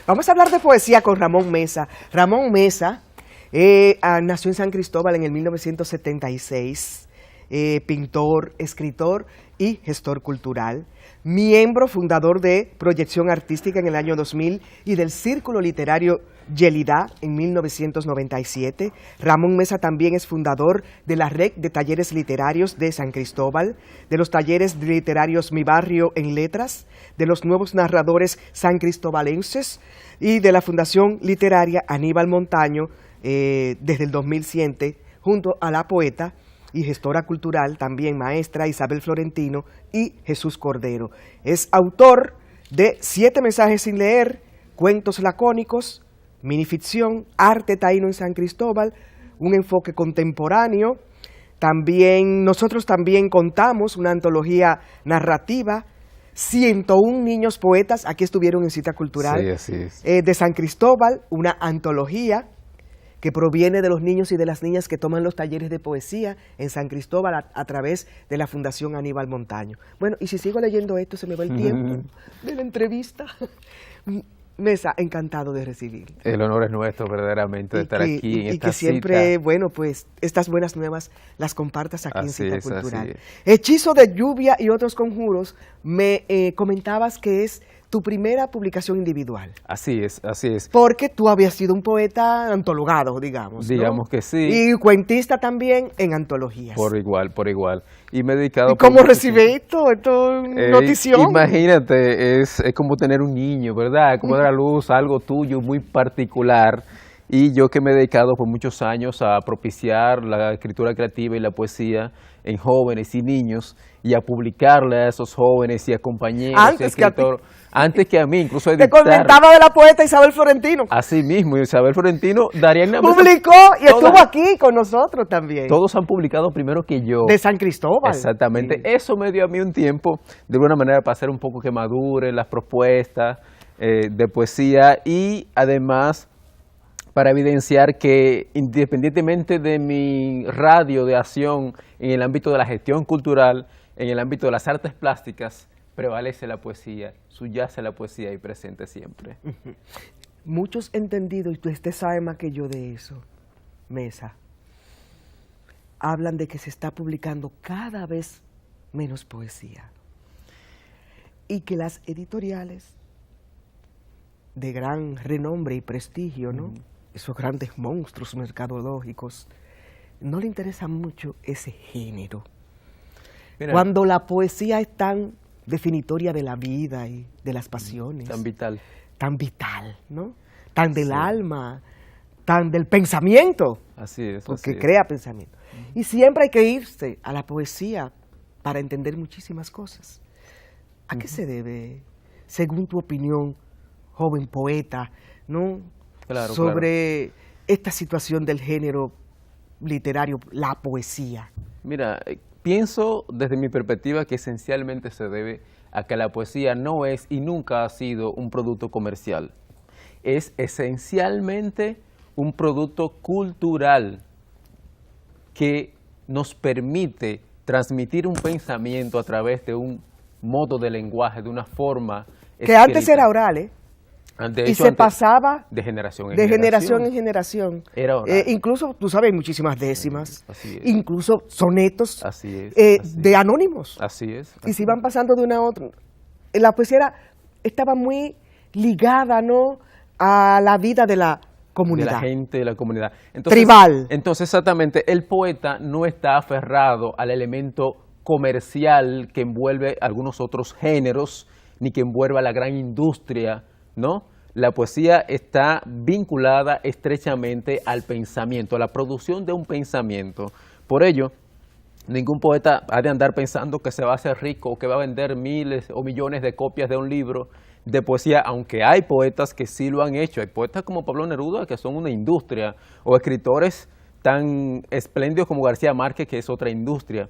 Vamos a hablar de poesía con Ramón Mesa. Ramón Mesa nació en San Cristóbal en el 1976, pintor, escritor y gestor cultural, miembro fundador de Proyección Artística en el año 2000 y del Círculo Literario Yelida en 1997. Ramón Mesa también es fundador de la Red de Talleres Literarios de San Cristóbal, de los Talleres Literarios Mi Barrio en Letras, de los Nuevos Narradores San Cristobalenses y de la Fundación Literaria Aníbal Montaño desde el 2007, junto a la poeta y gestora cultural, también maestra Isabel Florentino y Jesús Cordero. Es autor de 7 mensajes sin leer, cuentos lacónicos, minificción, arte taíno en San Cristóbal, un enfoque contemporáneo. Nosotros también contamos una antología narrativa, 101 niños poetas, aquí estuvieron en cita cultural, sí, así es. De San Cristóbal, una antología que proviene de los niños y de las niñas que toman los talleres de poesía en San Cristóbal a través de la Fundación Aníbal Montaño. Bueno, y si sigo leyendo esto, se me va el tiempo de la entrevista. Mesa, encantado de recibirte. El honor es nuestro, verdaderamente, de estar aquí en esta y que siempre, cita. bueno, pues, estas buenas nuevas las compartas aquí Así en Cita es, Cultural. así Hechizo de lluvia y otros conjuros, me comentabas que es tu primera publicación individual. Así es, así es. Porque tú habías sido un poeta antologado, digamos, ¿no? Digamos que sí. Y cuentista también en antologías. Por igual, por igual. Y me he dedicado... ¿Y cómo recibe esto? Esto es notición. Imagínate, es como tener un niño, ¿verdad? Como dar a luz algo tuyo muy particular. Y yo que me he dedicado por muchos años a propiciar la escritura creativa y la poesía en jóvenes y niños y a publicarle a esos jóvenes y a compañeros y escritores. Antes que a mí, incluso editar. Te comentaba de la poeta Isabel Florentino. Así mismo, Isabel Florentino, Darían publicó y estuvo aquí con nosotros también. Todos han publicado primero que yo. De San Cristóbal. Exactamente. Sí. Eso me dio a mí un tiempo, de alguna manera, para hacer un poco que madure las propuestas de poesía y además para evidenciar que independientemente de mi radio de acción en el ámbito de la gestión cultural, en el ámbito de las artes plásticas, prevalece la poesía, subyace la poesía y presente siempre. Muchos entendidos, y usted sabe más que yo de eso, Mesa, hablan de que se está publicando cada vez menos poesía y que las editoriales de gran renombre y prestigio, ¿no? Esos grandes monstruos mercadológicos, no le interesa mucho ese género. Mira, cuando la poesía es tan definitoria de la vida y de las pasiones. Tan vital. Tan vital, ¿no? Tan del alma, tan del pensamiento. Así es. Porque así crea pensamiento. Y siempre hay que irse a la poesía para entender muchísimas cosas. ¿A qué se debe, según tu opinión, joven poeta, ¿no? Claro, sobre esta situación del género literario, la poesía? Mira, pienso desde mi perspectiva que esencialmente se debe a que la poesía no es y nunca ha sido un producto comercial. Es esencialmente un producto cultural que nos permite transmitir un pensamiento a través de un modo de lenguaje, de una forma que escrita. Antes era oral, ¿eh? Y se pasaba de generación en generación. Era oral. Incluso, tú sabes, hay muchísimas décimas, así es. Incluso sonetos así es. De anónimos. Así es. Y se iban pasando de una a otra. La poesía estaba muy ligada, ¿no?, a la vida de la comunidad. De la gente, de la comunidad. Entonces, tribal. Entonces, exactamente, el poeta no está aferrado al elemento comercial que envuelve algunos otros géneros, ni que envuelva la gran industria, ¿no? La poesía está vinculada estrechamente al pensamiento, a la producción de un pensamiento. Por ello, ningún poeta ha de andar pensando que se va a hacer rico o que va a vender miles o millones de copias de un libro de poesía, aunque hay poetas que sí lo han hecho. Hay poetas como Pablo Neruda que son una industria, o escritores tan espléndidos como García Márquez, que es otra industria.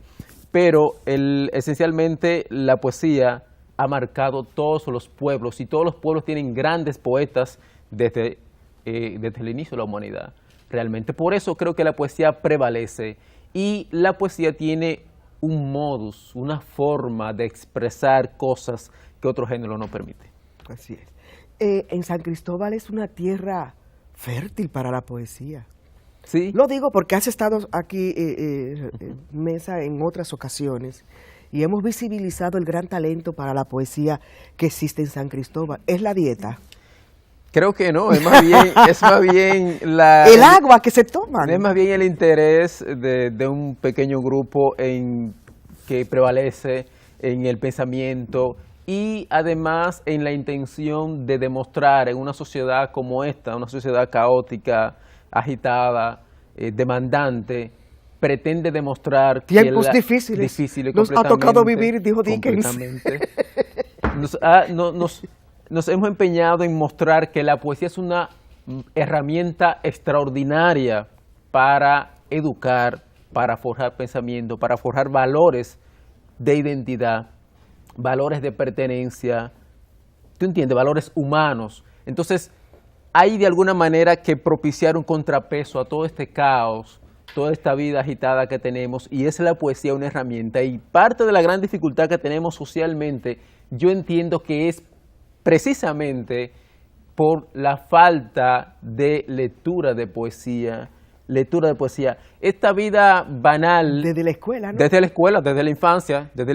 Pero esencialmente la poesía ha marcado todos los pueblos y todos los pueblos tienen grandes poetas desde el inicio de la humanidad. Realmente, por eso creo que la poesía prevalece y la poesía tiene un modus, una forma de expresar cosas que otro género no permite. Así es. En San Cristóbal es una tierra fértil para la poesía. Sí. Lo digo porque has estado aquí, Mesa, en otras ocasiones y hemos visibilizado el gran talento para la poesía que existe en San Cristóbal. ¿Es la dieta? Creo que no, es más bien el agua que se toman. Es más bien el interés de un pequeño grupo que prevalece en el pensamiento y además en la intención de demostrar en una sociedad como esta, una sociedad caótica, agitada, demandante, pretende demostrar tiempos que difíciles. Nos ha tocado vivir, dijo Dickens. Nos hemos empeñado en mostrar que la poesía es una herramienta extraordinaria para educar, para forjar pensamiento, para forjar valores de identidad, valores de pertenencia, ¿tú entiendes? Valores humanos. Entonces, hay de alguna manera que propiciar un contrapeso a todo este caos, toda esta vida agitada que tenemos, y es la poesía una herramienta. Y parte de la gran dificultad que tenemos socialmente, yo entiendo que es precisamente por la falta de lectura de poesía. Esta vida banal. Desde la escuela, ¿no? Desde la escuela, desde la infancia, desde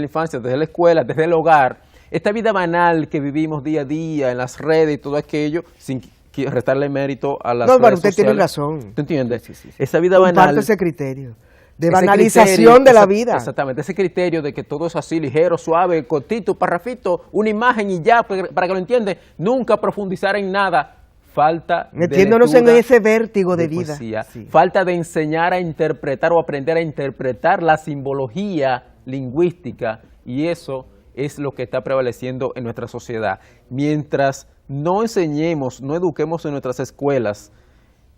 la escuela, desde el hogar. Esta vida banal que vivimos día a día en las redes y todo aquello, sin restarle mérito a las redes usted sociales. tiene razón. ¿Tú entiendes? Sí. Esa vida banal. Comparto ese criterio. De banalización de la vida. Exactamente, ese criterio de que todo es así, ligero, suave, cortito, parrafito, una imagen y ya, para que lo entiendan, nunca profundizar en nada. Falta metiéndonos de lectura, en ese vértigo de vida. Sí. Falta de enseñar a interpretar o aprender a interpretar la simbología lingüística, y eso es lo que está prevaleciendo en nuestra sociedad. Mientras no enseñemos, no eduquemos en nuestras escuelas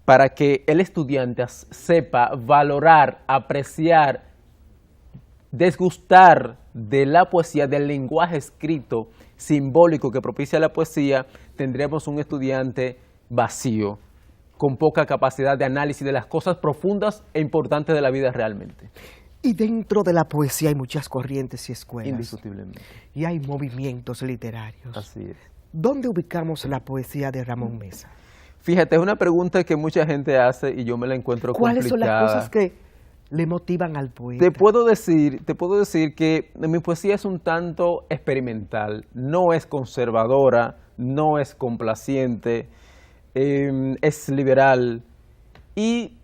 para que el estudiante sepa valorar, apreciar, desgustar de la poesía, del lenguaje escrito, simbólico que propicia la poesía, tendremos un estudiante vacío, con poca capacidad de análisis de las cosas profundas e importantes de la vida realmente. Y dentro de la poesía hay muchas corrientes y escuelas. Indiscutiblemente. Y hay movimientos literarios. Así es. ¿Dónde ubicamos la poesía de Ramón Mesa? Fíjate, es una pregunta que mucha gente hace y yo me la encuentro ¿Cuáles complicada. son las cosas que le motivan al poeta? Te puedo decir que mi poesía es un tanto experimental, no es conservadora, no es complaciente, es liberal. Y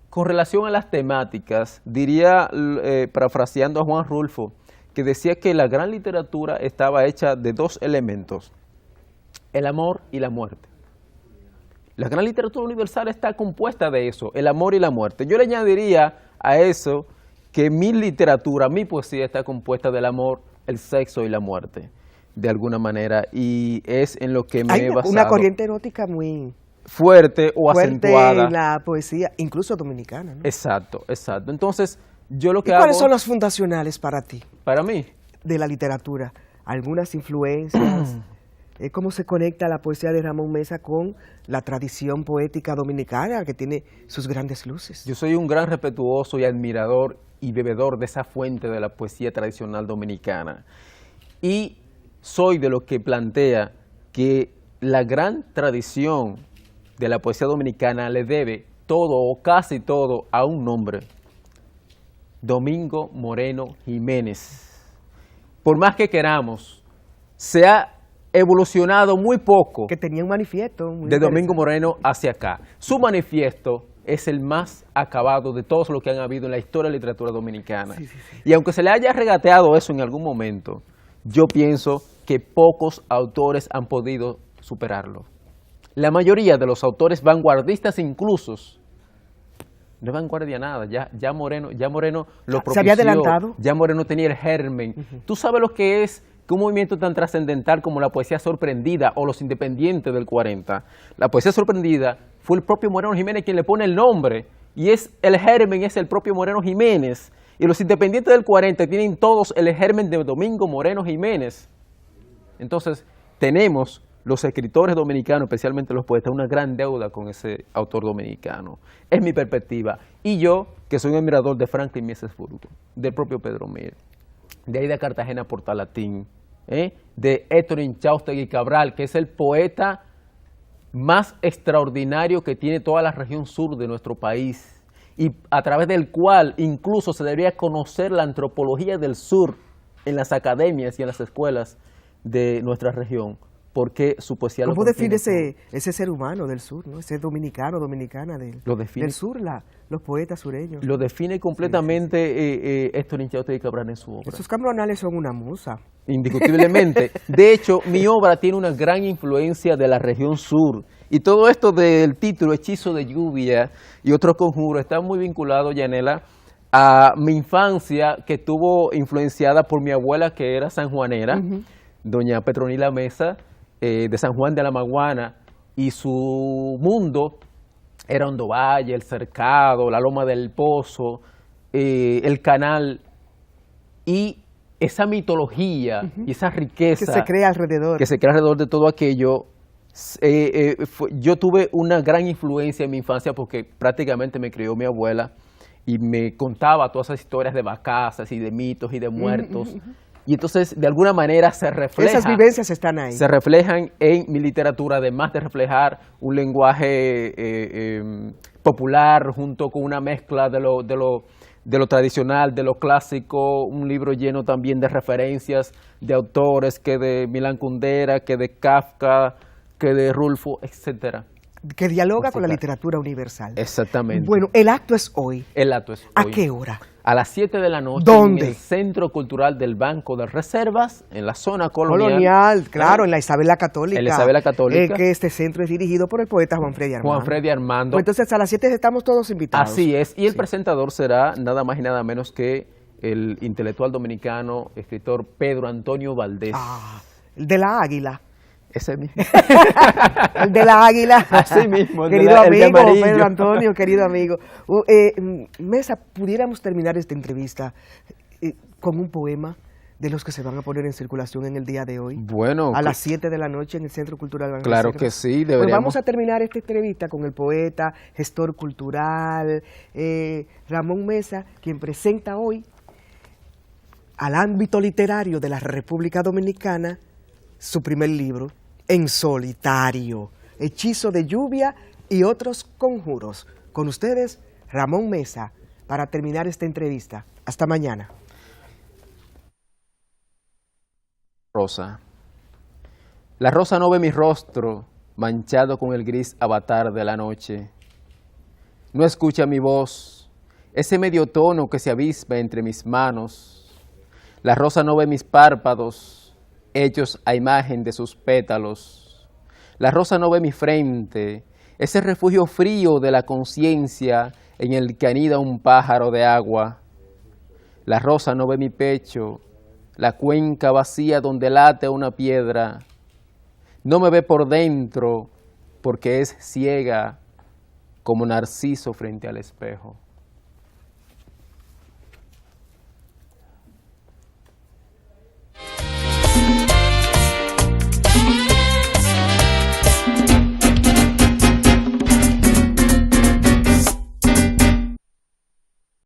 con relación a las temáticas, diría, parafraseando a Juan Rulfo, que decía que la gran literatura estaba hecha de dos elementos, el amor y la muerte. La gran literatura universal está compuesta de eso, el amor y la muerte. Yo le añadiría a eso que mi literatura, mi poesía está compuesta del amor, el sexo y la muerte, de alguna manera, y es en lo que me he basado. Una corriente erótica muy fuerte o acentuada en la poesía, incluso dominicana, ¿no? Exacto. Entonces, yo lo que ¿Cuáles hago... son los fundacionales para ti? Para mí. De la literatura. Algunas influencias. ¿Cómo se conecta la poesía de Ramón Mesa con la tradición poética dominicana, que tiene sus grandes luces? Yo soy un gran respetuoso y admirador y bebedor de esa fuente de la poesía tradicional dominicana. Y soy de los que plantea que la gran tradición de la poesía dominicana le debe todo o casi todo a un nombre: Domingo Moreno Jiménez. Por más que queramos, se ha evolucionado muy poco que tenía un manifiesto de Domingo Moreno hacia acá. Su manifiesto es el más acabado de todos los que han habido en la historia de la literatura dominicana. Sí. Y aunque se le haya regateado eso en algún momento, yo pienso que pocos autores han podido superarlo. La mayoría de los autores vanguardistas incluso, no es vanguardia nada, ya Moreno lo propició. ¿Se había adelantado? Ya Moreno tenía el germen. ¿Tú sabes lo que es que un movimiento tan trascendental como la poesía sorprendida o los independientes del 40? La poesía sorprendida fue el propio Moreno Jiménez quien le pone el nombre, y es el germen, es el propio Moreno Jiménez. Y los independientes del 40 tienen todos el germen de Domingo Moreno Jiménez. Entonces, tenemos los escritores dominicanos, especialmente los poetas, una gran deuda con ese autor dominicano. Es mi perspectiva. Y yo, que soy un admirador de Franklin Mieses Burgos, del propio Pedro Mir, de Aida Cartagena Portalatín, de Héctor Inchaustegui Cabral, que es el poeta más extraordinario que tiene toda la región sur de nuestro país y a través del cual incluso se debería conocer la antropología del sur en las academias y en las escuelas de nuestra región, porque su poesía ¿Cómo lo contiene define todo. ese ser humano del sur, ¿no? Ese dominicano, dominicana Lo define. del sur, los poetas sureños? Lo define completamente Héctor Inchaustegui Cabral en su obra. Esos cambronales son una musa. Indiscutiblemente. De hecho, mi obra tiene una gran influencia de la región sur. Y todo esto del título, Hechizo de Lluvia y otros conjuros, está muy vinculado, Yanela, a mi infancia, que estuvo influenciada por mi abuela, que era sanjuanera, doña Petronila Mesa, de San Juan de la Maguana, y su mundo era Hondo Valle, el Cercado, la Loma del Pozo, el Canal, y esa mitología y esa riqueza Que se crea alrededor. que se crea alrededor de todo aquello. Yo tuve una gran influencia en mi infancia porque prácticamente me crió mi abuela y me contaba todas esas historias de vacasas y de mitos y de muertos. Y entonces, de alguna manera, Esas vivencias están ahí. se reflejan en mi literatura, además de reflejar un lenguaje popular junto con una mezcla de lo tradicional, de lo clásico, un libro lleno también de referencias de autores, que de Milán Kundera, que de Kafka, que de Rulfo, etcétera. Que dialoga con la literatura universal. Exactamente. Bueno, el acto es hoy. El acto es ¿A hoy. qué hora? A las 7 de la noche ¿Dónde? en el Centro Cultural del Banco de Reservas, en la zona colonial. Claro, en la Isabela Católica. En la Isabela Católica. Que este centro es dirigido por el poeta Juan Freddy Armando. Juan Freddy Armando. Pues entonces a las 7 estamos todos invitados. Así es. Y el Sí. presentador será nada más y nada menos que el intelectual dominicano, escritor Pedro Antonio Valdés. El de la águila. Ese mismo. El de la águila. Así mismo, el de Querido el de amigo, amarillo. Pedro Antonio, querido amigo. Mesa, pudiéramos terminar esta entrevista con un poema de los que se van a poner en circulación en el día de hoy. Bueno, A las 7 de la noche en el Centro Cultural Banco claro Reservas. que sí, Pues deberíamos. vamos a terminar esta entrevista con el poeta, gestor cultural, Ramón Mesa, quien presenta hoy al ámbito literario de la República Dominicana su primer libro, En Solitario, Hechizo de Lluvia y otros conjuros. Con ustedes, Ramón Mesa, para terminar esta entrevista. Hasta mañana. Rosa. La rosa no ve mi rostro manchado con el gris avatar de la noche. No escucha mi voz, ese medio tono que se avispa entre mis manos. La rosa no ve mis párpados, hechos a imagen de sus pétalos. La rosa no ve mi frente, ese refugio frío de la conciencia en el que anida un pájaro de agua. La rosa no ve mi pecho, la cuenca vacía donde late una piedra. No me ve por dentro porque es ciega como Narciso frente al espejo.